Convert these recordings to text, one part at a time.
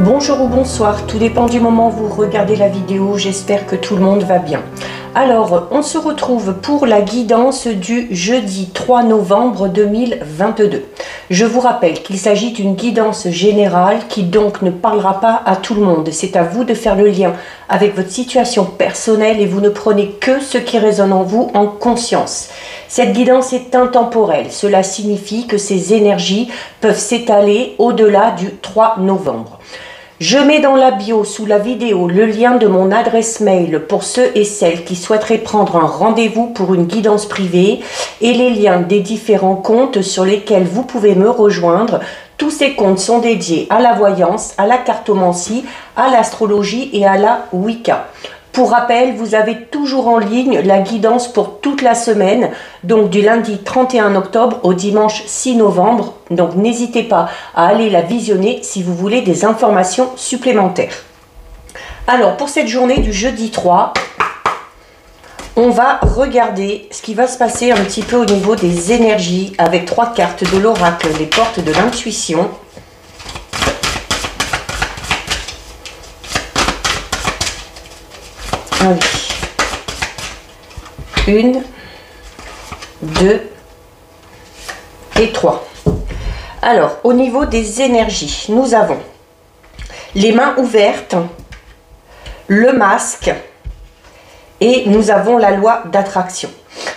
Bonjour ou bonsoir, tout dépend du moment où vous regardez la vidéo, j'espère que tout le monde va bien. Alors, on se retrouve pour la guidance du jeudi 3 novembre 2022. Je vous rappelle qu'il s'agit d'une guidance générale qui donc ne parlera pas à tout le monde. C'est à vous de faire le lien avec votre situation personnelle et vous ne prenez que ce qui résonne en vous en conscience. Cette guidance est intemporelle, cela signifie que ces énergies peuvent s'étaler au-delà du 3 novembre. Je mets dans la bio sous la vidéo le lien de mon adresse mail pour ceux et celles qui souhaiteraient prendre un rendez-vous pour une guidance privée et les liens des différents comptes sur lesquels vous pouvez me rejoindre. Tous ces comptes sont dédiés à la voyance, à la cartomancie, à l'astrologie et à la Wicca. Pour rappel, vous avez toujours en ligne la guidance pour toute la semaine, donc du lundi 31 octobre au dimanche 6 novembre. Donc n'hésitez pas à aller la visionner si vous voulez des informations supplémentaires. Alors pour cette journée du jeudi 3, on va regarder ce qui va se passer un petit peu au niveau des énergies avec 3 cartes de l'oracle, les portes de l'intuition. Allez. 1, 2 et 3. Alors, au niveau des énergies, nous avons les mains ouvertes, le masque et nous avons la loi d'attraction.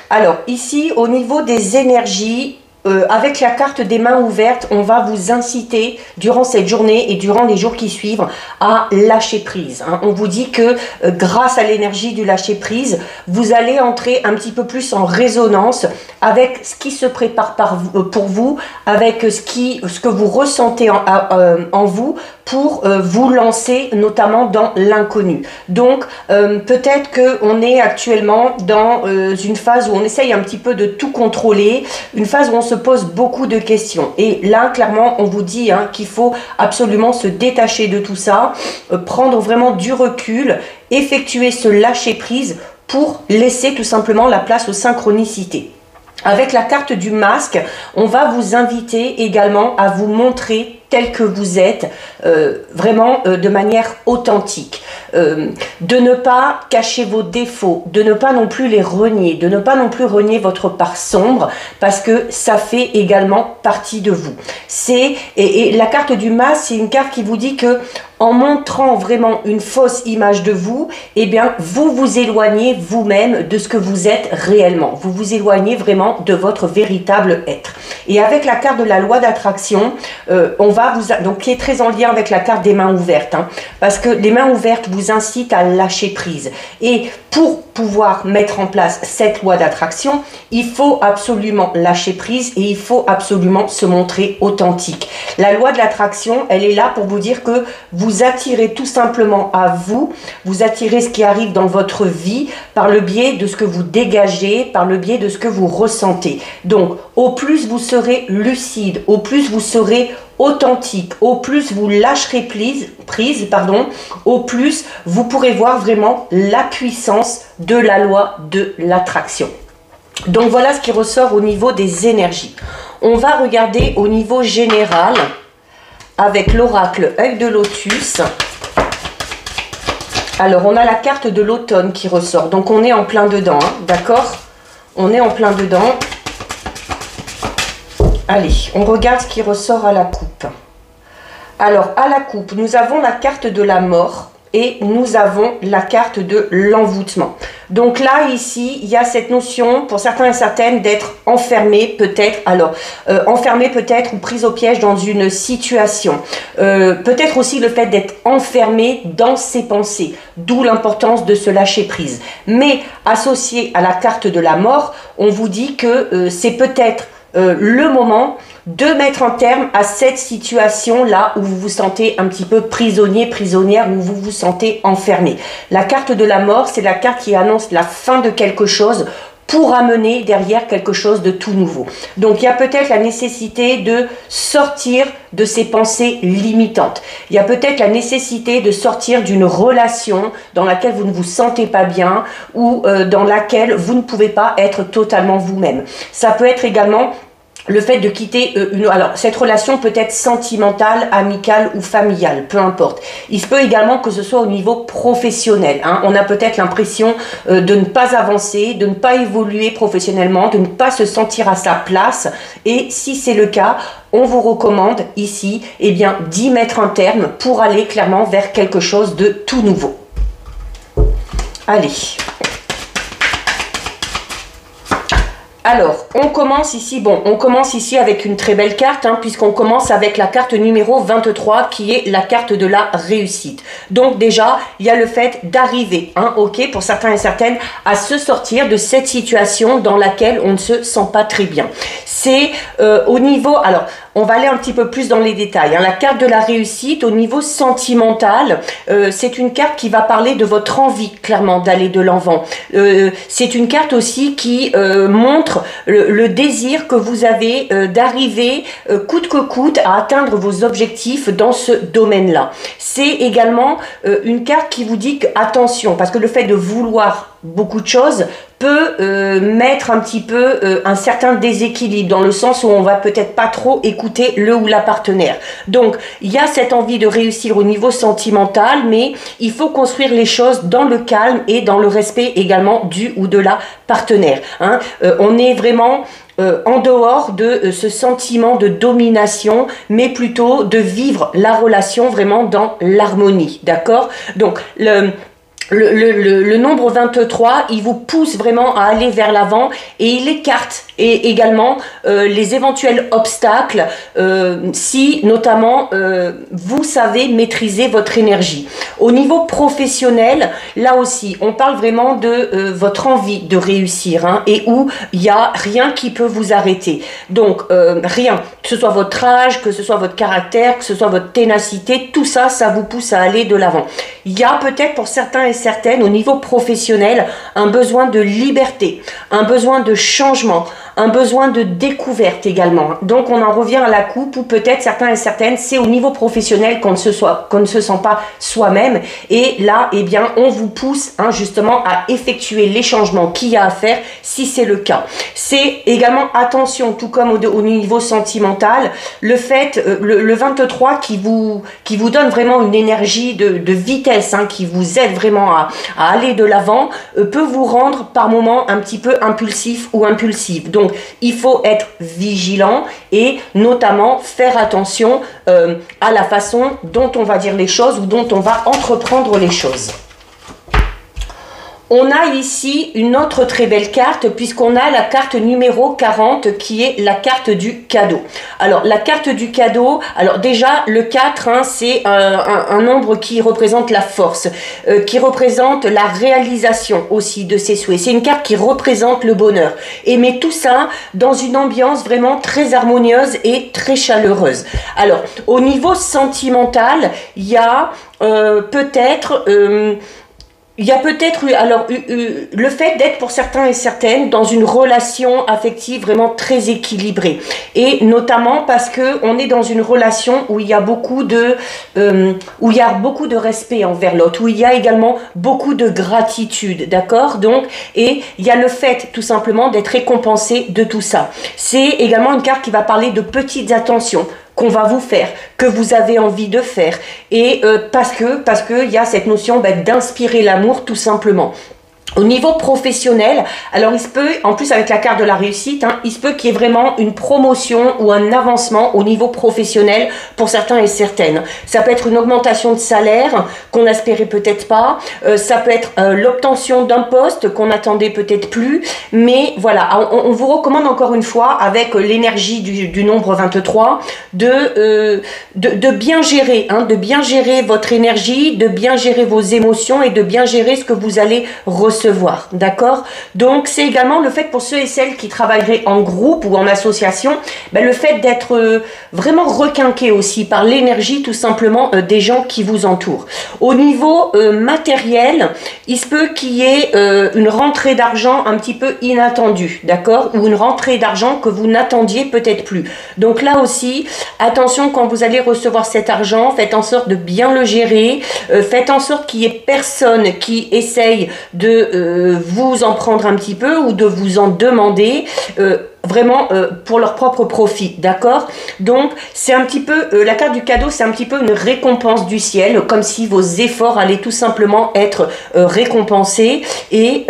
Alors, ici, au niveau des énergies, avec la carte des mains ouvertes, on va vous inciter durant cette journée et durant les jours qui suivent à lâcher prise. On vous dit que grâce à l'énergie du lâcher prise, vous allez entrer un petit peu plus en résonance avec ce qui se prépare pour vous, avec ce que vous ressentez en vous pour vous lancer notamment dans l'inconnu. Donc peut-être qu'on est actuellement dans une phase où on essaye un petit peu de tout contrôler, une phase où on se pose beaucoup de questions. Et là, clairement, on vous dit qu'il faut absolument se détacher de tout ça, prendre vraiment du recul, effectuer ce lâcher-prise pour laisser tout simplement la place aux synchronicités. Avec la carte du masque, on va vous inviter également à vous montrer tel que vous êtes, vraiment de manière authentique. De ne pas cacher vos défauts, de ne pas non plus les renier, de ne pas non plus renier votre part sombre, parce que ça fait également partie de vous. Et la carte du masque, c'est une carte qui vous dit que en montrant vraiment une fausse image de vous, eh bien, vous vous éloignez vous-même de ce que vous êtes réellement. Vous vous éloignez vraiment de votre véritable être. Et avec la carte de la loi d'attraction, donc qui est très en lien avec la carte des mains ouvertes, parce que les mains ouvertes vous incitent à lâcher prise. Et pour pouvoir mettre en place cette loi d'attraction, il faut absolument lâcher prise et il faut absolument se montrer authentique. La loi de l'attraction, elle est là pour vous dire que vous attirez tout simplement à vous, vous attirez ce qui arrive dans votre vie par le biais de ce que vous dégagez, par le biais de ce que vous ressentez. Donc, au plus vous serez lucide, au plus vous serez authentique, au plus vous lâcherez prise, au plus vous pourrez voir vraiment la puissance de la loi de l'attraction. Donc voilà ce qui ressort au niveau des énergies. On va regarder au niveau général avec l'oracle œil de lotus. Alors on a la carte de l'automne qui ressort, donc on est en plein dedans, d'accord? On est en plein dedans. Allez, on regarde ce qui ressort à la coupe. Alors, à la coupe, nous avons la carte de la mort et nous avons la carte de l'envoûtement. Donc là, ici, il y a cette notion, pour certains et certaines, d'être enfermé peut-être. Alors, enfermé peut-être ou prise au piège dans une situation. Peut-être aussi le fait d'être enfermé dans ses pensées, d'où l'importance de se lâcher prise. Mais associé à la carte de la mort, on vous dit que c'est peut-être le moment de mettre un terme à cette situation-là où vous vous sentez un petit peu prisonnier, prisonnière, où vous vous sentez enfermé. La carte de la mort, c'est la carte qui annonce la fin de quelque chose pour amener derrière quelque chose de tout nouveau. Donc il y a peut-être la nécessité de sortir de ces pensées limitantes. Il y a peut-être la nécessité de sortir d'une relation dans laquelle vous ne vous sentez pas bien ou dans laquelle vous ne pouvez pas être totalement vous-même. Ça peut être également le fait de quitter alors cette relation peut être sentimentale, amicale ou familiale, peu importe. Il se peut également que ce soit au niveau professionnel, hein. On a peut-être l'impression de ne pas avancer, de ne pas évoluer professionnellement, de ne pas se sentir à sa place. Et si c'est le cas, on vous recommande ici d'y mettre un terme pour aller clairement vers quelque chose de tout nouveau. Allez. Alors, on commence ici avec une très belle carte, hein, puisqu'on commence avec la carte numéro 23, qui est la carte de la réussite. Donc déjà, il y a le fait d'arriver, hein, ok, pour certains et certaines, à se sortir de cette situation dans laquelle on ne se sent pas très bien. C'est au niveau, alors, on va aller un petit peu plus dans les détails, hein. La carte de la réussite, au niveau sentimental, c'est une carte qui va parler de votre envie, clairement, d'aller de l'avant. C'est une carte aussi qui montre le désir que vous avez d'arriver coûte que coûte à atteindre vos objectifs dans ce domaine-là. C'est également une carte qui vous dit que, attention, parce que le fait de vouloir beaucoup de choses peut mettre un petit peu un certain déséquilibre, dans le sens où on va peut-être pas trop écouter le ou la partenaire. Donc il y a cette envie de réussir au niveau sentimental, mais il faut construire les choses dans le calme et dans le respect également du ou de la partenaire, hein. On est vraiment en dehors de ce sentiment de domination, mais plutôt de vivre la relation vraiment dans l'harmonie, d'accord? Donc le nombre 23, il vous pousse vraiment à aller vers l'avant et il écarte également les éventuels obstacles si notamment vous savez maîtriser votre énergie. Au niveau professionnel, là aussi, on parle vraiment de votre envie de réussir, hein, et où il n'y a rien qui peut vous arrêter. Donc rien, que ce soit votre âge, que ce soit votre caractère, que ce soit votre ténacité, tout ça, ça vous pousse à aller de l'avant. Il y a peut-être pour certains et certaines au niveau professionnel un besoin de liberté, un besoin de changement, un besoin de découverte également. Donc on en revient à la coupe où peut-être certains et certaines, c'est au niveau professionnel qu'on ne se sent pas soi-même, et là on vous pousse, hein, justement à effectuer les changements qu'il y a à faire si c'est le cas. C'est également, attention, tout comme au niveau sentimental, le fait, le 23 qui vous donne vraiment une énergie de vitesse, hein, qui vous aide vraiment à aller de l'avant, peut vous rendre par moments un petit peu impulsif ou impulsive. Donc il faut être vigilant et notamment faire attention à la façon dont on va dire les choses ou dont on va entreprendre les choses. On a ici une autre très belle carte, puisqu'on a la carte numéro 40 qui est la carte du cadeau. Alors la carte du cadeau, alors déjà le 4, hein, c'est un nombre qui représente la force, qui représente la réalisation aussi de ses souhaits. C'est une carte qui représente le bonheur, et met tout ça dans une ambiance vraiment très harmonieuse et très chaleureuse. Alors au niveau sentimental, il y a peut-être... il y a peut-être le fait d'être pour certains et certaines dans une relation affective vraiment très équilibrée, et notamment parce que on est dans une relation où il y a beaucoup de respect envers l'autre, où il y a également beaucoup de gratitude, d'accord? Donc, et il y a le fait tout simplement d'être récompensé de tout ça. C'est également une carte qui va parler de petites attentions qu'on va vous faire, que vous avez envie de faire, et parce que il y a cette notion d'inspirer l'amour tout simplement. Au niveau professionnel, alors il se peut, en plus avec la carte de la réussite, hein, il se peut qu'il y ait vraiment une promotion ou un avancement au niveau professionnel pour certains et certaines. Ça peut être une augmentation de salaire qu'on n'espérait peut-être pas, ça peut être l'obtention d'un poste qu'on n'attendait peut-être plus, mais voilà, on vous recommande encore une fois, avec l'énergie du nombre 23, de bien gérer, hein, de bien gérer votre énergie, de bien gérer vos émotions et de bien gérer ce que vous allez recevoir. D'accord? Donc c'est également le fait pour ceux et celles qui travailleraient en groupe ou en association, le fait d'être vraiment requinqué aussi par l'énergie tout simplement des gens qui vous entourent. Au niveau matériel, il se peut qu'il y ait une rentrée d'argent un petit peu inattendue, d'accord? Ou une rentrée d'argent que vous n'attendiez peut-être plus. Donc là aussi, attention quand vous allez recevoir cet argent, faites en sorte de bien le gérer, faites en sorte qu'il n'y ait personne qui essaye de vous en prendre un petit peu ou de vous en demander, vraiment pour leur propre profit, d'accord? Donc c'est un petit peu, la carte du cadeau, c'est un petit peu une récompense du ciel, comme si vos efforts allaient tout simplement être récompensés, et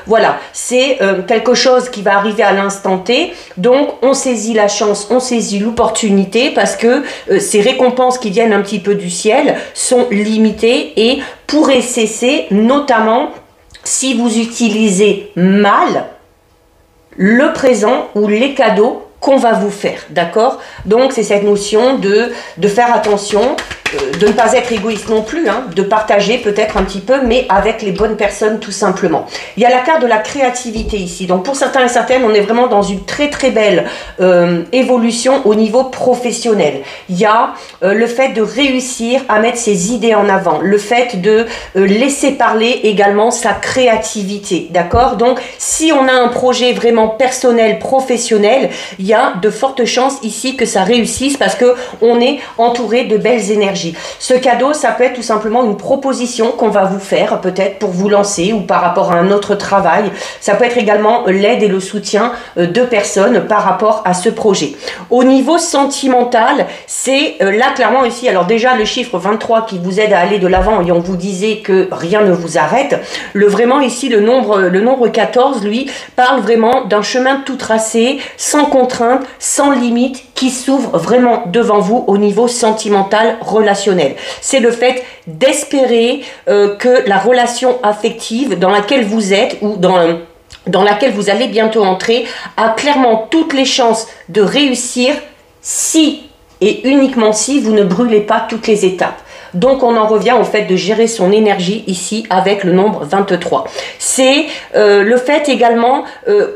voilà, c'est quelque chose qui va arriver à l'instant T, donc on saisit la chance, on saisit l'opportunité, parce que ces récompenses qui viennent un petit peu du ciel sont limitées et pourraient cesser, notamment si vous utilisez mal le présent ou les cadeaux qu'on va vous faire, d'accord? Donc c'est cette notion de faire attention, de ne pas être égoïste non plus, hein, de partager peut-être un petit peu, mais avec les bonnes personnes tout simplement. Il y a la carte de la créativité ici, donc pour certains et certaines, on est vraiment dans une très très belle évolution au niveau professionnel. Il y a le fait de réussir à mettre ses idées en avant, le fait de laisser parler également sa créativité, d'accord? Donc si on a un projet vraiment personnel, professionnel, il y a de fortes chances ici que ça réussisse, parce que on est entouré de belles énergies. Ce cadeau, ça peut être tout simplement une proposition qu'on va vous faire, peut-être pour vous lancer ou par rapport à un autre travail. Ça peut être également l'aide et le soutien de personnes par rapport à ce projet. Au niveau sentimental, c'est là clairement ici, alors déjà le chiffre 23 qui vous aide à aller de l'avant, et on vous disait que rien ne vous arrête. Vraiment ici, le nombre 14, lui, parle vraiment d'un chemin tout tracé, sans contrainte, sans limite, qui s'ouvre vraiment devant vous au niveau sentimental, relationnel. C'est le fait d'espérer que la relation affective dans laquelle vous êtes, ou dans laquelle vous allez bientôt entrer, a clairement toutes les chances de réussir si et uniquement si vous ne brûlez pas toutes les étapes. Donc on en revient au fait de gérer son énergie ici avec le nombre 23. C'est le fait également,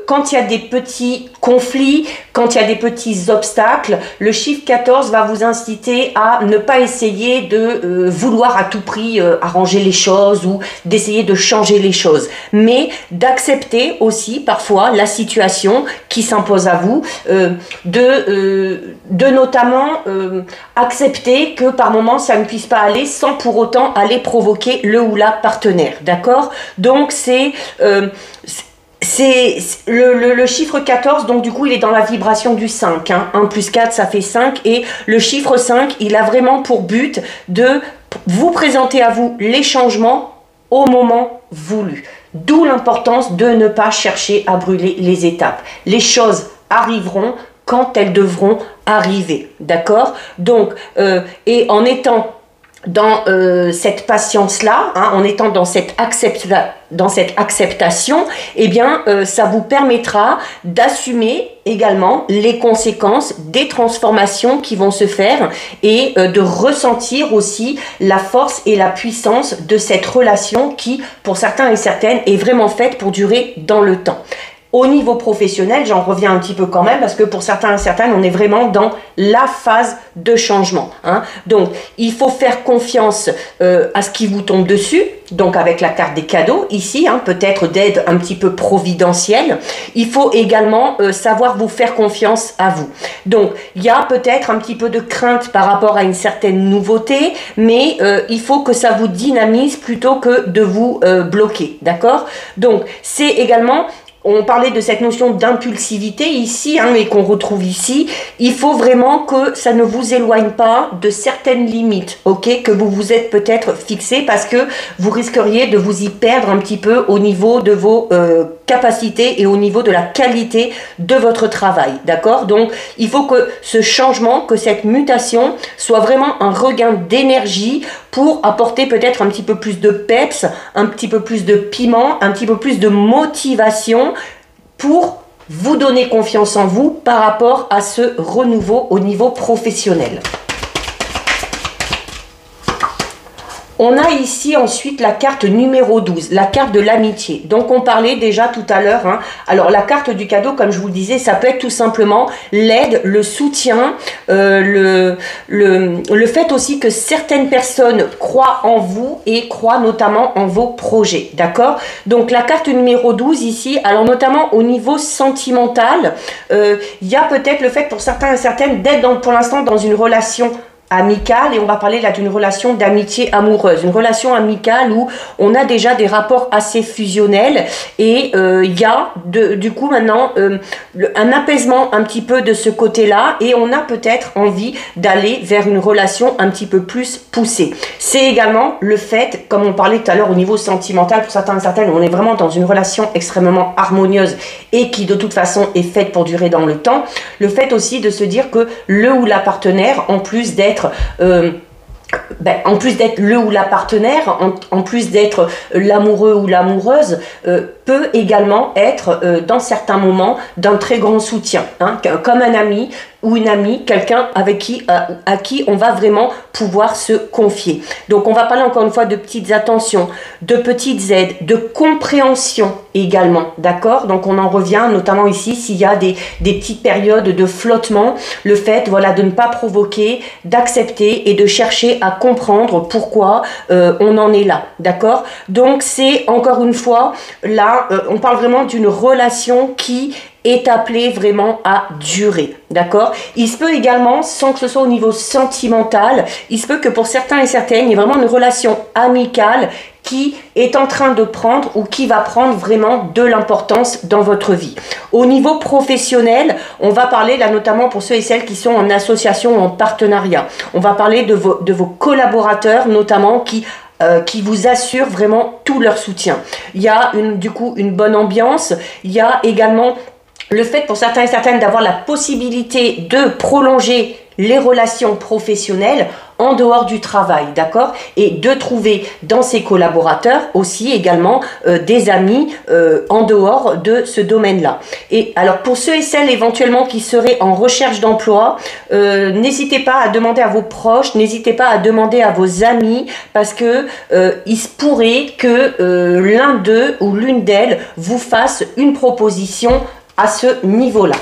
quand il y a des petits conflits, quand il y a des petits obstacles, le chiffre 14 va vous inciter à ne pas essayer de vouloir à tout prix arranger les choses ou d'essayer de changer les choses, mais d'accepter aussi parfois la situation qui s'impose à vous, de notamment accepter que par moment ça ne puisse pas aller sans pour autant aller provoquer le ou la partenaire, d'accord? Donc c'est le chiffre 14, donc du coup il est dans la vibration du 5, hein. 1 plus 4 ça fait 5, et le chiffre 5 il a vraiment pour but de vous présenter à vous les changements au moment voulu, d'où l'importance de ne pas chercher à brûler les étapes. Les choses arriveront quand elles devront arriver, d'accord? Donc et en étant dans cette patience-là, hein, en étant dans cette acceptation, eh bien, ça vous permettra d'assumer également les conséquences des transformations qui vont se faire, et de ressentir aussi la force et la puissance de cette relation qui, pour certains et certaines, est vraiment faite pour durer dans le temps. Au niveau professionnel, j'en reviens un petit peu quand même, parce que pour certains et certaines, on est vraiment dans la phase de changement, hein. Donc, il faut faire confiance à ce qui vous tombe dessus, donc avec la carte des cadeaux ici, hein, peut-être d'aide un petit peu providentielle. Il faut également savoir vous faire confiance à vous. Donc, il y a peut-être un petit peu de crainte par rapport à une certaine nouveauté, mais il faut que ça vous dynamise plutôt que de vous bloquer, d'accord? Donc, c'est également... On parlait de cette notion d'impulsivité ici, hein, et qu'on retrouve ici. Il faut vraiment que ça ne vous éloigne pas de certaines limites, ok, que vous vous êtes peut-être fixé, parce que vous risqueriez de vous y perdre un petit peu au niveau de vos capacités et au niveau de la qualité de votre travail, d'accord? Donc, il faut que ce changement, que cette mutation soit vraiment un regain d'énergie pour apporter peut-être un petit peu plus de peps, un petit peu plus de piment, un petit peu plus de motivation pour vous donner confiance en vous par rapport à ce renouveau au niveau professionnel. On a ici ensuite la carte numéro 12, la carte de l'amitié. Donc on parlait déjà tout à l'heure, hein. Alors la carte du cadeau, comme je vous le disais, ça peut être tout simplement l'aide, le soutien, le fait aussi que certaines personnes croient en vous et croient notamment en vos projets, d'accord? Donc la carte numéro 12 ici, alors notamment au niveau sentimental, il y a peut-être le fait pour certains et certaines d'être pour l'instant dans une relation amicale et on va parler là d'une relation d'amitié amoureuse. Une relation amicale où on a déjà des rapports assez fusionnels et il y a du coup maintenant un apaisement un petit peu de ce côté-là et on a peut-être envie d'aller vers une relation un petit peu plus poussée. C'est également le fait, comme on parlait tout à l'heure au niveau sentimental, pour certains et certaines, on est vraiment dans une relation extrêmement harmonieuse et qui de toute façon est faite pour durer dans le temps. Le fait aussi de se dire que le ou la partenaire, en plus d'être le ou la partenaire, en plus d'être l'amoureux ou l'amoureuse, peut également être dans certains moments d'un très grand soutien, hein, comme un ami ou une amie, quelqu'un avec qui, à qui on va vraiment pouvoir se confier. Donc on va parler encore une fois de petites attentions, de petites aides, de compréhension également, d'accord? Donc on en revient notamment ici s'il y a des petites périodes de flottement, le fait voilà de ne pas provoquer, d'accepter et de chercher à comprendre pourquoi on en est là, d'accord? Donc c'est encore une fois là, on parle vraiment d'une relation qui est appelé vraiment à durer, d'accord? Il se peut également, sans que ce soit au niveau sentimental, il se peut que pour certains et certaines, il y ait vraiment une relation amicale qui est en train de prendre ou qui va prendre vraiment de l'importance dans votre vie. Au niveau professionnel, on va parler là notamment pour ceux et celles qui sont en association ou en partenariat. On va parler de vos collaborateurs notamment qui vous assurent vraiment tout leur soutien. Il y a du coup une bonne ambiance, il y a également le fait pour certains et certaines d'avoir la possibilité de prolonger les relations professionnelles en dehors du travail, d'accord? Et de trouver dans ses collaborateurs aussi également des amis en dehors de ce domaine-là. Et alors pour ceux et celles éventuellement qui seraient en recherche d'emploi, n'hésitez pas à demander à vos proches, n'hésitez pas à demander à vos amis parce que il se pourrait que l'un d'eux ou l'une d'elles vous fasse une proposition à ce niveau-là.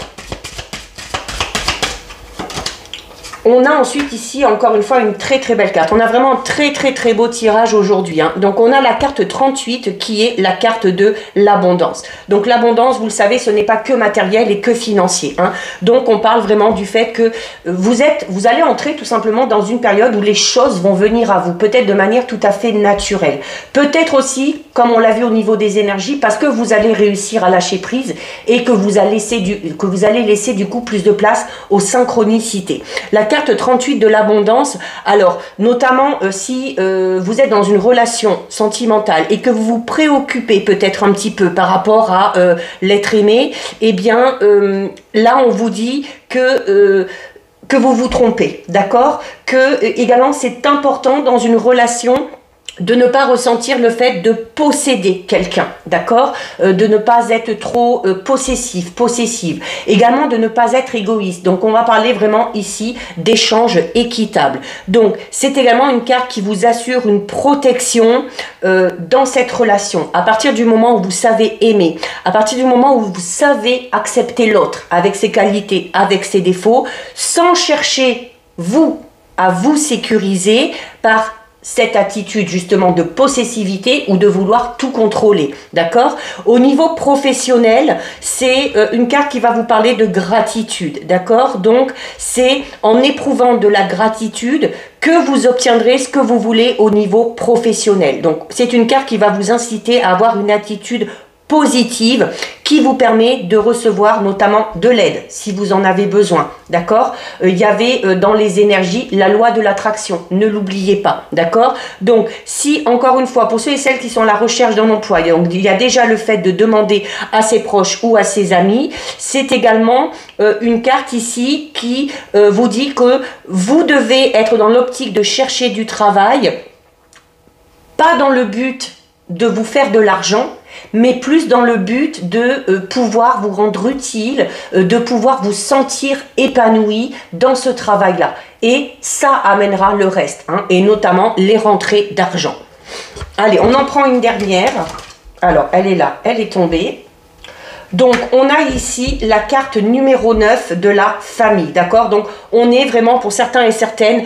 On a ensuite ici encore une fois une très très belle carte. On a vraiment un très beau tirage aujourd'hui, hein. Donc on a la carte 38 qui est la carte de l'abondance. Donc l'abondance, vous le savez, ce n'est pas que matériel et que financier, hein. Donc on parle vraiment du fait que vous allez entrer tout simplement dans une période où les choses vont venir à vous, peut-être de manière tout à fait naturelle. Peut-être aussi, comme on l'a vu au niveau des énergies, parce que vous allez réussir à lâcher prise et que vous allez laisser du coup plus de place aux synchronicités. La carte 38 de l'abondance, alors notamment si vous êtes dans une relation sentimentale et que vous vous préoccupez peut-être un petit peu par rapport à l'être aimé, eh bien là on vous dit que vous vous trompez, d'accord? Que également c'est important dans une relation de ne pas ressentir le fait de posséder quelqu'un, d'accord? De ne pas être trop possessive. Également de ne pas être égoïste. Donc on va parler vraiment ici d'échanges équitables. Donc c'est également une carte qui vous assure une protection dans cette relation. À partir du moment où vous savez aimer, à partir du moment où vous savez accepter l'autre avec ses qualités, avec ses défauts, sans chercher à vous sécuriser par cette attitude justement de possessivité ou de vouloir tout contrôler, d'accord? Au niveau professionnel, c'est une carte qui va vous parler de gratitude, d'accord? Donc c'est en éprouvant de la gratitude que vous obtiendrez ce que vous voulez au niveau professionnel. Donc c'est une carte qui va vous inciter à avoir une attitude positive qui vous permet de recevoir notamment de l'aide si vous en avez besoin, d'accord? Il y avait dans les énergies la loi de l'attraction, ne l'oubliez pas, d'accord? Donc si encore une fois pour ceux et celles qui sont à la recherche d'un emploi, donc il y a déjà le fait de demander à ses proches ou à ses amis, c'est également une carte ici qui vous dit que vous devez être dans l'optique de chercher du travail, pas dans le but de vous faire de l'argent, mais plus dans le but de pouvoir vous rendre utile, de pouvoir vous sentir épanoui dans ce travail-là. Et ça amènera le reste, hein, et notamment les rentrées d'argent. Allez, on en prend une dernière. Alors, elle est là, elle est tombée. Donc, on a ici la carte numéro 9 de la famille, d'accord? Donc, on est vraiment, pour certains et certaines,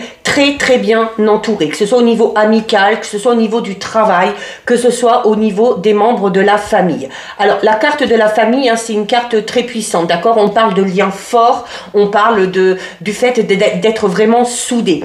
très bien entouré, que ce soit au niveau amical, que ce soit au niveau du travail, que ce soit au niveau des membres de la famille. Alors la carte de la famille, hein, c'est une carte très puissante, d'accord? On parle de liens forts, on parle du fait d'être vraiment soudé.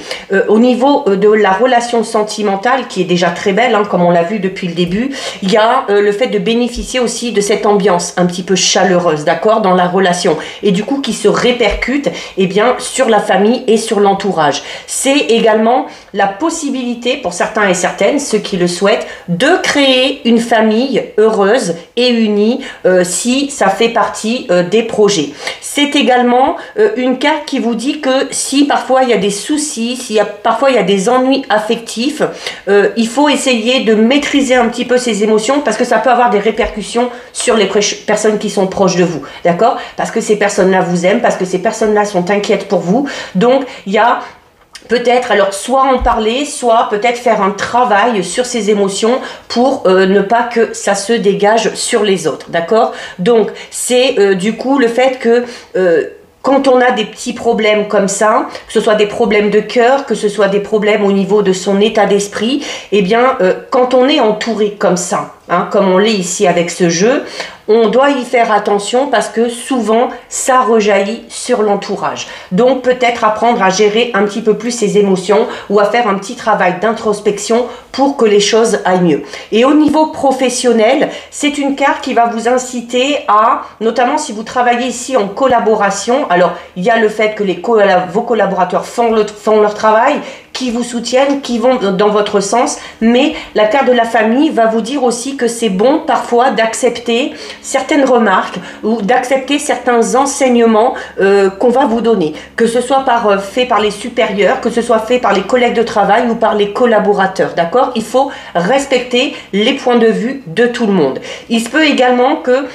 Au niveau de la relation sentimentale, qui est déjà très belle, hein, comme on l'a vu depuis le début, il y a le fait de bénéficier aussi de cette ambiance un petit peu chaleureuse, d'accord, dans la relation, et du coup qui se répercute eh bien, sur la famille et sur l'entourage. C'est également la possibilité pour certains et certaines, ceux qui le souhaitent, de créer une famille heureuse et unie si ça fait partie des projets. C'est également une carte qui vous dit que si parfois il y a des soucis, parfois il y a des ennuis affectifs, il faut essayer de maîtriser un petit peu ses émotions parce que ça peut avoir des répercussions sur les personnes qui sont proches de vous, d'accord? Parce que ces personnes-là vous aiment, parce que ces personnes-là sont inquiètes pour vous. Donc, il y a peut-être, alors, soit en parler, soit peut-être faire un travail sur ses émotions pour ne pas que ça se dégage sur les autres, d'accord? Donc, c'est du coup le fait que... quand on a des petits problèmes comme ça, que ce soit des problèmes de cœur, que ce soit des problèmes au niveau de son état d'esprit, eh bien, quand on est entouré comme ça, hein, comme on l'est ici avec ce jeu, on doit y faire attention parce que souvent, ça rejaillit sur l'entourage. Donc, peut-être apprendre à gérer un petit peu plus ses émotions ou à faire un petit travail d'introspection pour que les choses aillent mieux. Et au niveau professionnel, c'est une carte qui va vous inciter à, notamment si vous travaillez ici en collaboration, alors il y a le fait que vos collaborateurs font leur travail, qui vous soutiennent, qui vont dans votre sens, mais la carte de la famille va vous dire aussi que c'est bon parfois d'accepter certaines remarques ou d'accepter certains enseignements qu'on va vous donner, que ce soit fait par les supérieurs, que ce soit fait par les collègues de travail ou par les collaborateurs, d'accord? Il faut respecter les points de vue de tout le monde. Il se peut également que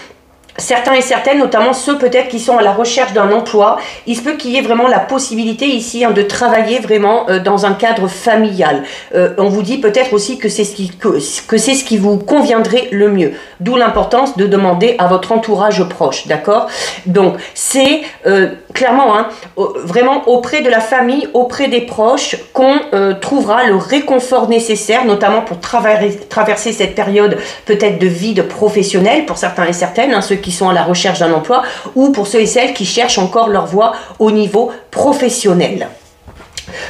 certains et certaines, notamment ceux peut-être qui sont à la recherche d'un emploi, il se peut qu'il y ait vraiment la possibilité ici hein, de travailler vraiment dans un cadre familial. On vous dit peut-être aussi que c'est ce qui vous conviendrait le mieux. D'où l'importance de demander à votre entourage proche, d'accord? Donc c'est clairement hein, vraiment auprès de la famille, auprès des proches qu'on trouvera le réconfort nécessaire, notamment pour traverser cette période peut-être de vide professionnel pour certains et certaines, hein, ceux qui sont à la recherche d'un emploi, ou pour ceux et celles qui cherchent encore leur voie au niveau professionnel.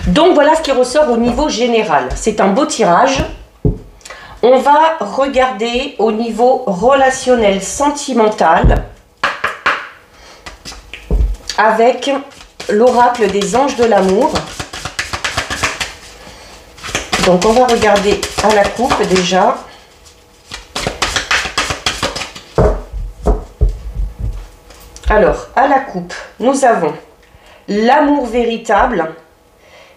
Donc voilà ce qui ressort au niveau général. C'est un beau tirage. On va regarder au niveau relationnel sentimental avec l'oracle des anges de l'amour. Donc on va regarder à la coupe déjà. Alors, à la coupe, nous avons l'amour véritable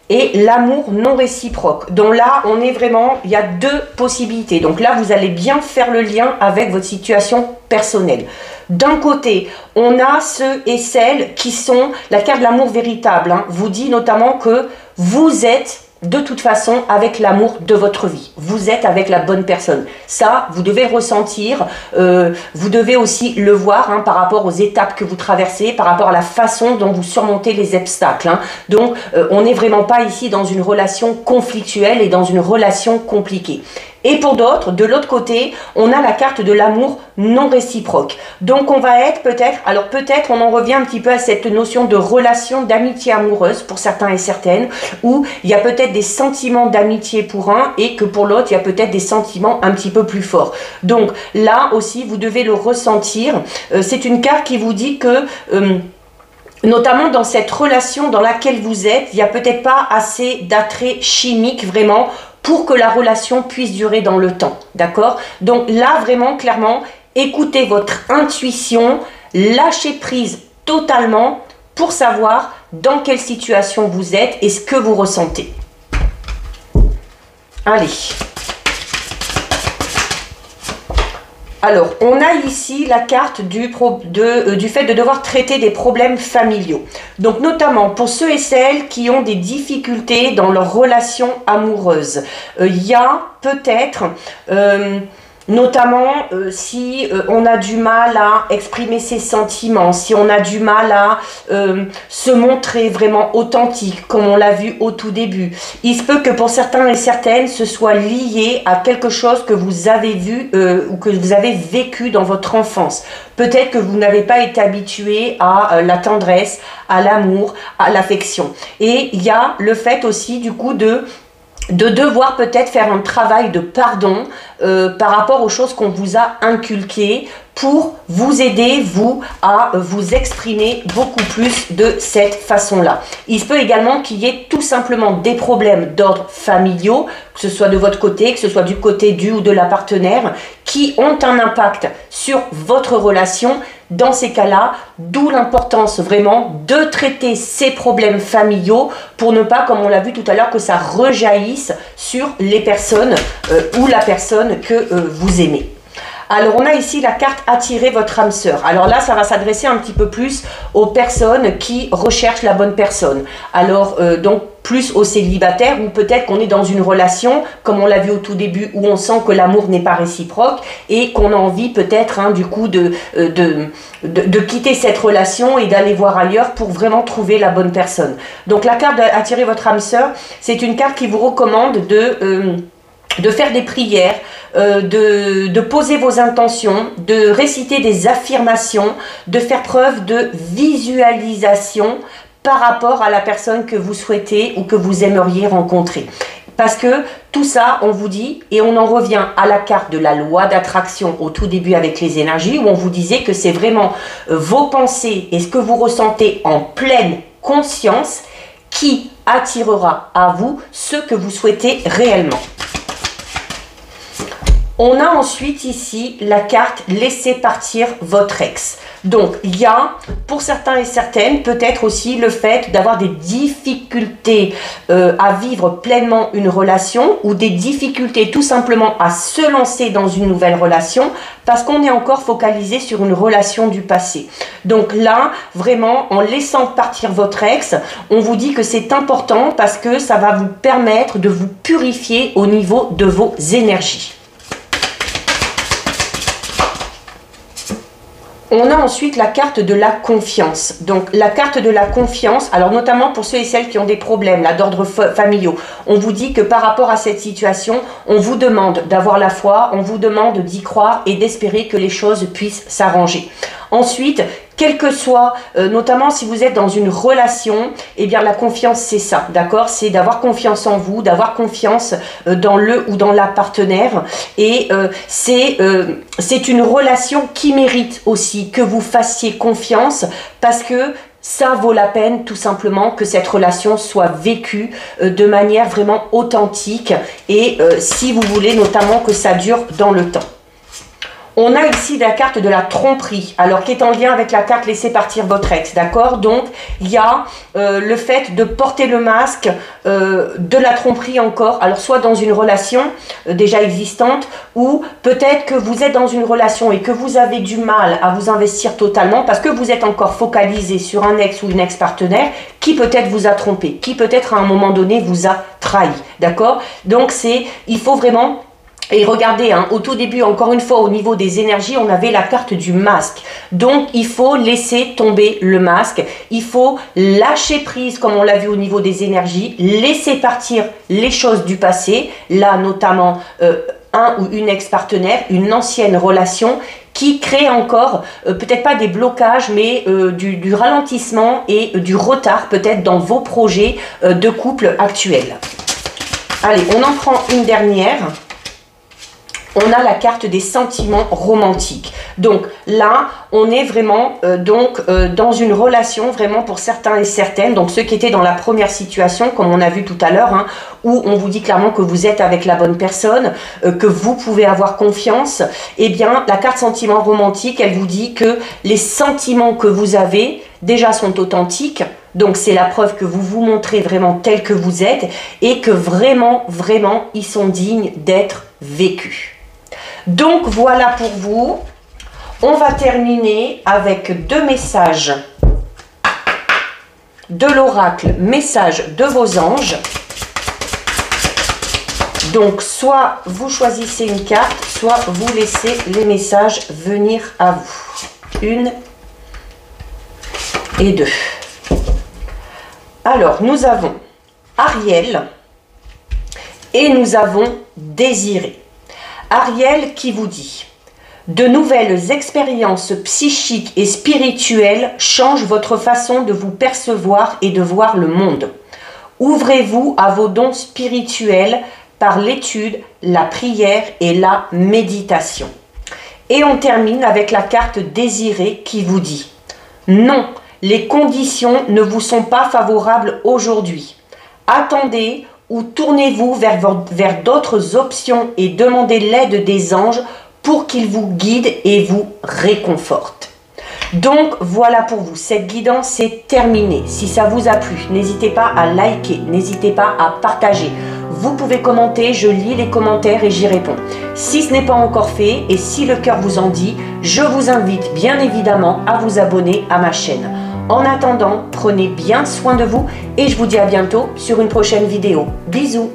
et l'amour non réciproque. Donc là, on est vraiment, il y a deux possibilités. Donc là, vous allez bien faire le lien avec votre situation personnelle. D'un côté, on a ceux et celles qui sont, la carte de l'amour véritable, hein, vous dit notamment que vous êtes de toute façon avec l'amour de votre vie. Vous êtes avec la bonne personne. Ça, vous devez ressentir, vous devez aussi le voir hein, par rapport aux étapes que vous traversez, par rapport à la façon dont vous surmontez les obstacles. Hein. Donc, on n'est vraiment pas ici dans une relation conflictuelle et dans une relation compliquée. Et pour d'autres, de l'autre côté, on a la carte de l'amour non réciproque. Donc on va être peut-être, alors peut-être on en revient un petit peu à cette notion de relation d'amitié amoureuse pour certains et certaines, où il y a peut-être des sentiments d'amitié pour un et que pour l'autre, il y a peut-être des sentiments un petit peu plus forts. Donc là aussi, vous devez le ressentir. C'est une carte qui vous dit que... notamment dans cette relation dans laquelle vous êtes, il n'y a peut-être pas assez d'attrait chimique vraiment pour que la relation puisse durer dans le temps, d'accord? Donc là, vraiment, clairement, écoutez votre intuition, lâchez prise totalement pour savoir dans quelle situation vous êtes et ce que vous ressentez. Allez. Alors, on a ici la carte du fait de devoir traiter des problèmes familiaux. Donc, notamment pour ceux et celles qui ont des difficultés dans leur relation amoureuse. Il y a peut-être Notamment si on a du mal à exprimer ses sentiments, si on a du mal à se montrer vraiment authentique, comme on l'a vu au tout début. Il se peut que pour certains et certaines, ce soit lié à quelque chose que vous avez vu ou que vous avez vécu dans votre enfance. Peut-être que vous n'avez pas été habitué à la tendresse, à l'amour, à l'affection. Et il y a le fait aussi du coup de devoir peut-être faire un travail de pardon par rapport aux choses qu'on vous a inculquées pour vous aider, vous, à vous exprimer beaucoup plus de cette façon-là. Il se peut également qu'il y ait tout simplement des problèmes d'ordre familiaux, que ce soit de votre côté, que ce soit du côté du ou de la partenaire, qui ont un impact sur votre relation. Dans ces cas-là, d'où l'importance vraiment de traiter ces problèmes familiaux pour ne pas, comme on l'a vu tout à l'heure, que ça rejaillisse sur les personnes ou la personne que vous aimez. Alors, on a ici la carte attirer votre âme sœur. Alors là, ça va s'adresser un petit peu plus aux personnes qui recherchent la bonne personne. Alors, donc, plus aux célibataires ou peut-être qu'on est dans une relation, comme on l'a vu au tout début, où on sent que l'amour n'est pas réciproque et qu'on a envie peut-être, du coup, de quitter cette relation et d'aller voir ailleurs pour vraiment trouver la bonne personne. Donc, la carte attirer votre âme sœur, c'est une carte qui vous recommande de faire des prières, de poser vos intentions, de réciter des affirmations, de faire preuve de visualisation par rapport à la personne que vous souhaitez ou que vous aimeriez rencontrer. Parce que tout ça, on vous dit, et on en revient à la carte de la loi d'attraction au tout début avec les énergies, où on vous disait que c'est vraiment vos pensées et ce que vous ressentez en pleine conscience qui attirera à vous ce que vous souhaitez réellement. On a ensuite ici la carte « Laissez partir votre ex ». Donc, il y a, pour certains et certaines, peut-être aussi le fait d'avoir des difficultés à vivre pleinement une relation ou des difficultés tout simplement à se lancer dans une nouvelle relation parce qu'on est encore focalisé sur une relation du passé. Donc là, vraiment, en laissant partir votre ex, on vous dit que c'est important parce que ça va vous permettre de vous purifier au niveau de vos énergies. On a ensuite la carte de la confiance. Donc la carte de la confiance, alors notamment pour ceux et celles qui ont des problèmes d'ordre familiaux, on vous dit que par rapport à cette situation, on vous demande d'avoir la foi, on vous demande d'y croire et d'espérer que les choses puissent s'arranger. Ensuite, quel que soit, notamment si vous êtes dans une relation, eh bien la confiance c'est ça, d'accord? C'est d'avoir confiance en vous, d'avoir confiance dans le ou dans la partenaire. Et c'est une relation qui mérite aussi que vous fassiez confiance parce que ça vaut la peine tout simplement que cette relation soit vécue de manière vraiment authentique et si vous voulez notamment que ça dure dans le temps. On a ici la carte de la tromperie, alors qui est en lien avec la carte laissez partir votre ex, d'accord? Donc, il y a le fait de porter le masque, de la tromperie encore, alors soit dans une relation déjà existante, ou peut-être que vous êtes dans une relation et que vous avez du mal à vous investir totalement parce que vous êtes encore focalisé sur un ex ou une ex-partenaire qui peut-être vous a trompé, qui peut-être à un moment donné vous a trahi, d'accord? Donc, il faut vraiment... Et regardez, au tout début, encore une fois, au niveau des énergies, on avait la carte du masque. Donc, il faut laisser tomber le masque. Il faut lâcher prise, comme on l'a vu au niveau des énergies. Laisser partir les choses du passé. Là, notamment, un ou une ex-partenaire, une ancienne relation qui crée encore, peut-être pas des blocages, mais du ralentissement et du retard, peut-être, dans vos projets de couple actuels. Allez, on en prend une dernière. On a la carte des sentiments romantiques. Donc là, on est vraiment dans une relation vraiment pour certains et certaines. Donc ceux qui étaient dans la première situation, comme on a vu tout à l'heure, où on vous dit clairement que vous êtes avec la bonne personne, que vous pouvez avoir confiance. Eh bien, la carte sentiments romantiques, elle vous dit que les sentiments que vous avez déjà sont authentiques. Donc c'est la preuve que vous vous montrez vraiment tel que vous êtes et que vraiment, vraiment, ils sont dignes d'être vécus. Donc voilà pour vous. On va terminer avec deux messages de l'oracle, message de vos anges. Donc, soit vous choisissez une carte, soit vous laissez les messages venir à vous. 1 et 2. Alors, nous avons Ariel et nous avons Désiré. Ariel qui vous dit: de nouvelles expériences psychiques et spirituelles changent votre façon de vous percevoir et de voir le monde. Ouvrez-vous à vos dons spirituels par l'étude, la prière et la méditation. Et on termine avec la carte Désiré qui vous dit: non, les conditions ne vous sont pas favorables aujourd'hui. Attendez ou tournez-vous vers d'autres options et demandez l'aide des anges pour qu'ils vous guident et vous réconfortent. Donc voilà pour vous, cette guidance est terminée. Si ça vous a plu, n'hésitez pas à liker, n'hésitez pas à partager. Vous pouvez commenter, je lis les commentaires et j'y réponds. Si ce n'est pas encore fait et si le cœur vous en dit, je vous invite bien évidemment à vous abonner à ma chaîne. En attendant, prenez bien soin de vous et je vous dis à bientôt sur une prochaine vidéo. Bisous!